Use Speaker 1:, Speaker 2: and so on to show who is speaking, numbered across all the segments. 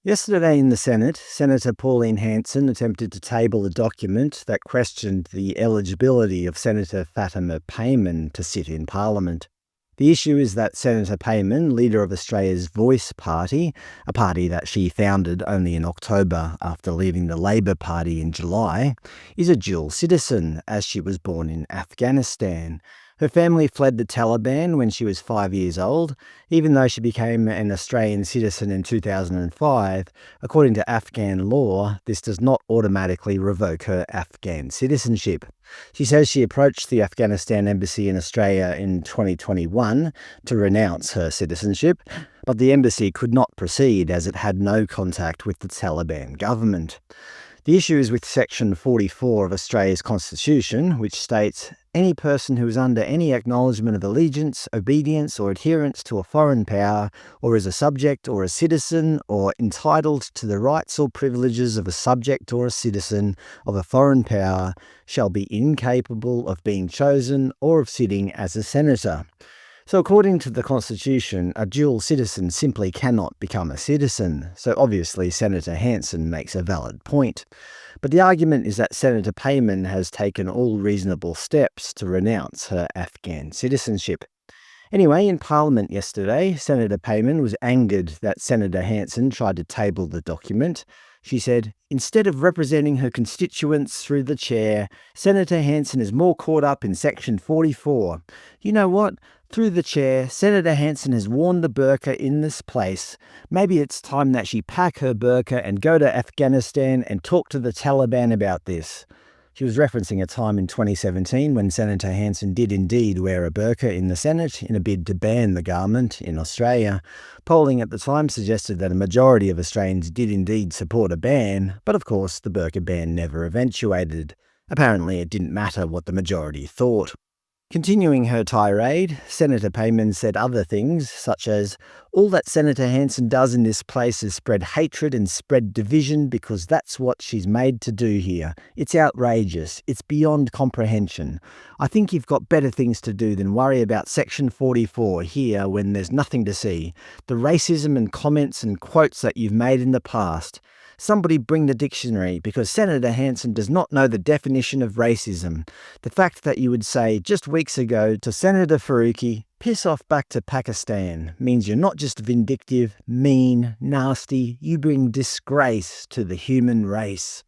Speaker 1: Yesterday in the Senate, Senator Pauline Hanson attempted to table a document that questioned the eligibility of Senator Fatima Payman to sit in Parliament. The issue is that Senator Payman, leader of Australia's Voice Party, a party that she founded only in October after leaving the Labor Party in July, is a dual citizen as she was born in Afghanistan. Her family fled the Taliban when she was 5 years old, even though she became an Australian citizen in 2005. According to Afghan law, this does not automatically revoke her Afghan citizenship. She says she approached the Afghanistan embassy in Australia in 2021 to renounce her citizenship, but the embassy could not proceed as it had no contact with the Taliban government. The issue is with Section 44 of Australia's Constitution, which states, "Any person who is under any acknowledgement of allegiance, obedience or adherence to a foreign power, or is a subject or a citizen, or entitled to the rights or privileges of a subject or a citizen of a foreign power, shall be incapable of being chosen or of sitting as a senator." So according to the Constitution, a dual citizen simply cannot become a citizen, so obviously Senator Hanson makes a valid point. But the argument is that Senator Payman has taken all reasonable steps to renounce her Afghan citizenship. Anyway, in Parliament yesterday, Senator Payman was angered that Senator Hanson tried to table the document. She said, "Instead of representing her constituents through the chair, Senator Hanson is more caught up in Section 44. You know what? Through the chair, Senator Hanson has worn the burqa in this place. Maybe it's time that she pack her burqa and go to Afghanistan and talk to the Taliban about this." She was referencing a time in 2017 when Senator Hanson did indeed wear a burqa in the Senate in a bid to ban the garment in Australia. Polling at the time suggested that a majority of Australians did indeed support a ban, but of course the burqa ban never eventuated. Apparently it didn't matter what the majority thought. Continuing her tirade, Senator Payman said other things, such as, "All that Senator Hanson does in this place is spread hatred and spread division because that's what she's made to do here. It's outrageous. It's beyond comprehension. I think you've got better things to do than worry about Section 44 here when there's nothing to see. The racism and comments and quotes that you've made in the past. Somebody bring the dictionary, because Senator Hanson does not know the definition of racism. The fact that you would say just weeks ago to Senator Faruqi, 'Piss off back to Pakistan,' means you're not just vindictive, mean, nasty, you bring disgrace to the human race."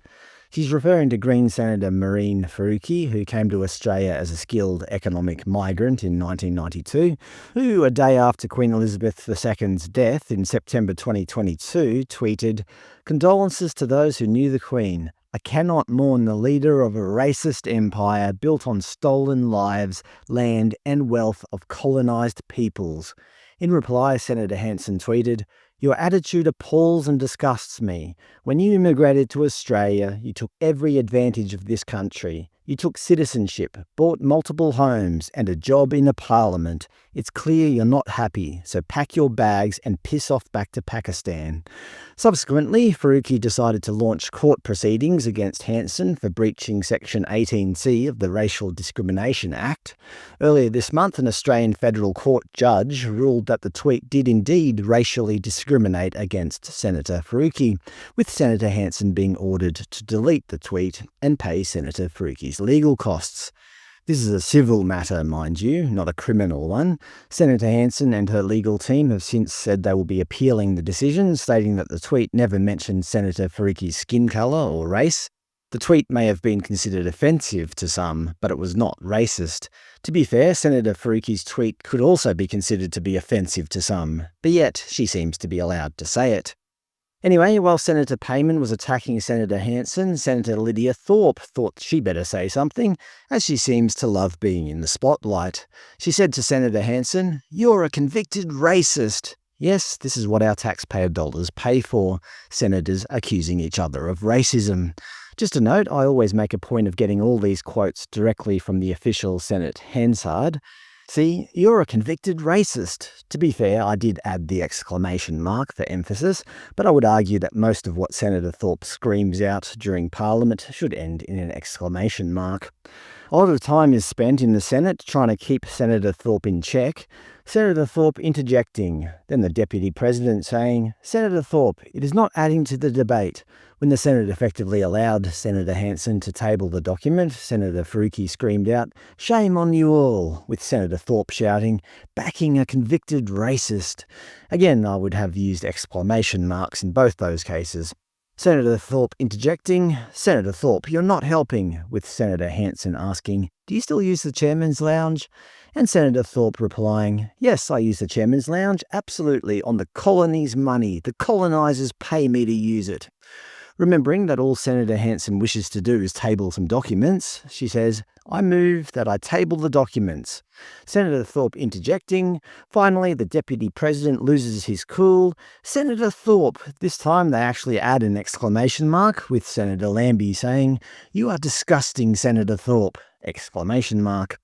Speaker 1: She's referring to Green Senator Marine Faruqi, who came to Australia as a skilled economic migrant in 1992, who, a day after Queen Elizabeth II's death in September 2022, tweeted, "Condolences to those who knew the Queen. I cannot mourn the leader of a racist empire built on stolen lives, land and wealth of colonised peoples." In reply, Senator Hanson tweeted, "Your attitude appalls and disgusts me. When you immigrated to Australia, you took every advantage of this country. You took citizenship, bought multiple homes and a job in a parliament. It's clear you're not happy, so pack your bags and piss off back to Pakistan." Subsequently, Faruqi decided to launch court proceedings against Hanson for breaching Section 18C of the Racial Discrimination Act. Earlier this month, an Australian federal court judge ruled that the tweet did indeed racially discriminate against Senator Faruqi, with Senator Hanson being ordered to delete the tweet and pay Senator Faruqi's legal costs. This is a civil matter, mind you, not a criminal one. Senator Hanson and her legal team have since said they will be appealing the decision, stating that the tweet never mentioned Senator Faruqi's skin colour or race. The tweet may have been considered offensive to some, but it was not racist. To be fair, Senator Faruqi's tweet could also be considered to be offensive to some, but yet she seems to be allowed to say it. Anyway, while Senator Payman was attacking Senator Hanson, Senator Lidia Thorpe thought she better say something, as she seems to love being in the spotlight. She said to Senator Hanson, "You're a convicted racist." Yes, this is what our taxpayer dollars pay for, senators accusing each other of racism. Just a note, I always make a point of getting all these quotes directly from the official Senate Hansard. See, you're a convicted racist. To be fair, I did add the exclamation mark for emphasis, but I would argue that most of what Senator Thorpe screams out during Parliament should end in an exclamation mark. A lot of time is spent in the Senate trying to keep Senator Thorpe in check. Senator Thorpe interjecting, then the Deputy President saying, "Senator Thorpe, it is not adding to the debate." When the Senate effectively allowed Senator Hanson to table the document, Senator Faruqi screamed out, "Shame on you all," with Senator Thorpe shouting, "Backing a convicted racist." Again, I would have used exclamation marks in both those cases. Senator Thorpe interjecting, "Senator Thorpe, you're not helping," with Senator Hanson asking, "Do you still use the Chairman's Lounge?" And Senator Thorpe replying, "Yes, I use the Chairman's Lounge, absolutely, on the colony's money. The colonisers pay me to use it." Remembering that all Senator Hanson wishes to do is table some documents, she says, "I move that I table the documents." Senator Thorpe interjecting. Finally, the Deputy President loses his cool. "Senator Thorpe," this time they actually add an exclamation mark, with Senator Lambie saying, "You are disgusting, Senator Thorpe!" Exclamation mark.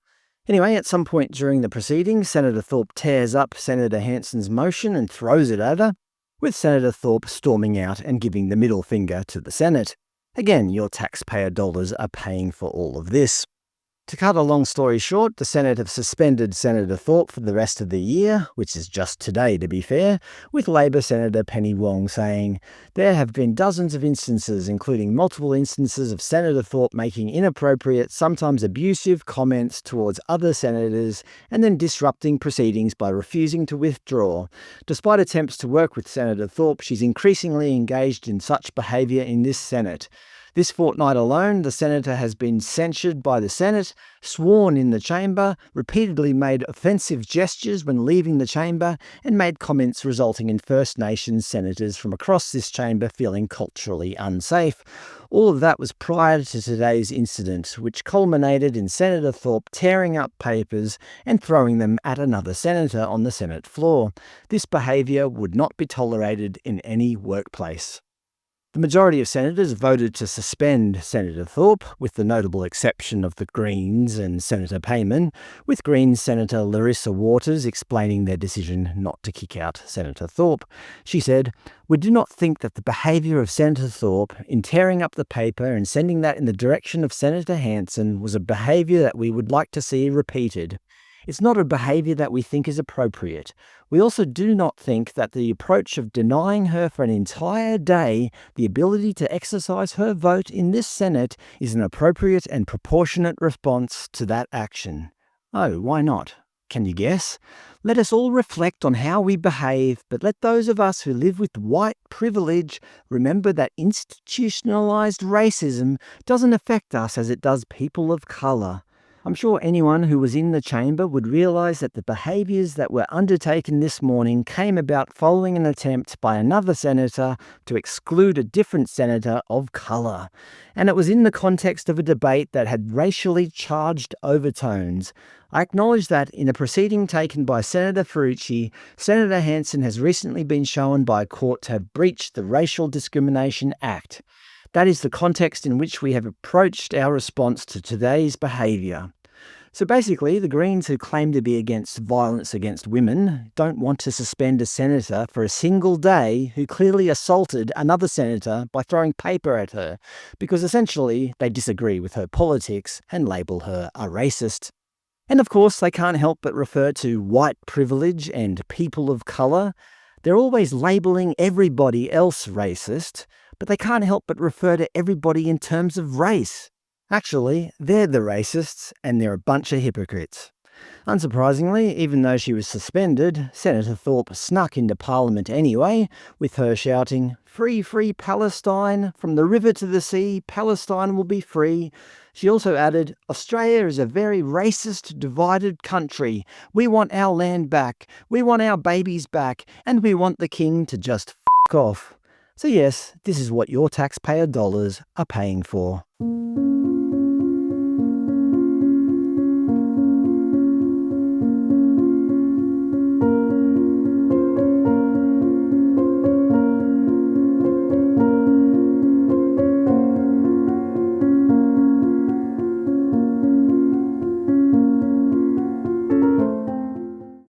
Speaker 1: Anyway, at some point during the proceedings, Senator Thorpe tears up Senator Hanson's motion and throws it at her, with Senator Thorpe storming out and giving the middle finger to the Senate. Again, your taxpayer dollars are paying for all of this. To cut a long story short, the Senate have suspended Senator Thorpe for the rest of the year, which is just today to be fair, with Labor Senator Penny Wong saying, "There have been dozens of instances, including multiple instances of Senator Thorpe making inappropriate, sometimes abusive comments towards other senators and then disrupting proceedings by refusing to withdraw. Despite attempts to work with Senator Thorpe, she's increasingly engaged in such behaviour in this Senate. This fortnight alone, the Senator has been censured by the Senate, sworn in the chamber, repeatedly made offensive gestures when leaving the chamber, and made comments resulting in First Nations senators from across this chamber feeling culturally unsafe. All of that was prior to today's incident, which culminated in Senator Thorpe tearing up papers and throwing them at another senator on the Senate floor. This behaviour would not be tolerated in any workplace." The majority of senators voted to suspend Senator Thorpe, with the notable exception of the Greens and Senator Payman, with Greens Senator Larissa Waters explaining their decision not to kick out Senator Thorpe. She said, "We do not think that the behaviour of Senator Thorpe in tearing up the paper and sending that in the direction of Senator Hanson was a behaviour that we would like to see repeated. It's not a behaviour that we think is appropriate. We also do not think that the approach of denying her for an entire day the ability to exercise her vote in this Senate is an appropriate and proportionate response to that action." Oh, why not? Can you guess? Let us all reflect on how we behave, but let those of us who live with white privilege remember that institutionalised racism doesn't affect us as it does people of colour. I'm sure anyone who was in the chamber would realise that the behaviours that were undertaken this morning came about following an attempt by another senator to exclude a different senator of colour. And it was in the context of a debate that had racially charged overtones. I acknowledge that in a proceeding taken by Senator Faruqi, Senator Hanson has recently been shown by a court to have breached the Racial Discrimination Act. That is the context in which we have approached our response to today's behaviour. So basically, the Greens, who claim to be against violence against women, don't want to suspend a senator for a single day who clearly assaulted another senator by throwing paper at her, because essentially they disagree with her politics and label her a racist. And of course, they can't help but refer to white privilege and people of colour. They're always labelling everybody else racist, but they can't help but refer to everybody in terms of race. Actually, they're the racists, and they're a bunch of hypocrites. Unsurprisingly, even though she was suspended, Senator Thorpe snuck into Parliament anyway, with her shouting, "Free, free Palestine! From the river to the sea, Palestine will be free." She also added, "Australia is a very racist, divided country. We want our land back, we want our babies back, and we want the king to just f*** off." So yes, this is what your taxpayer dollars are paying for.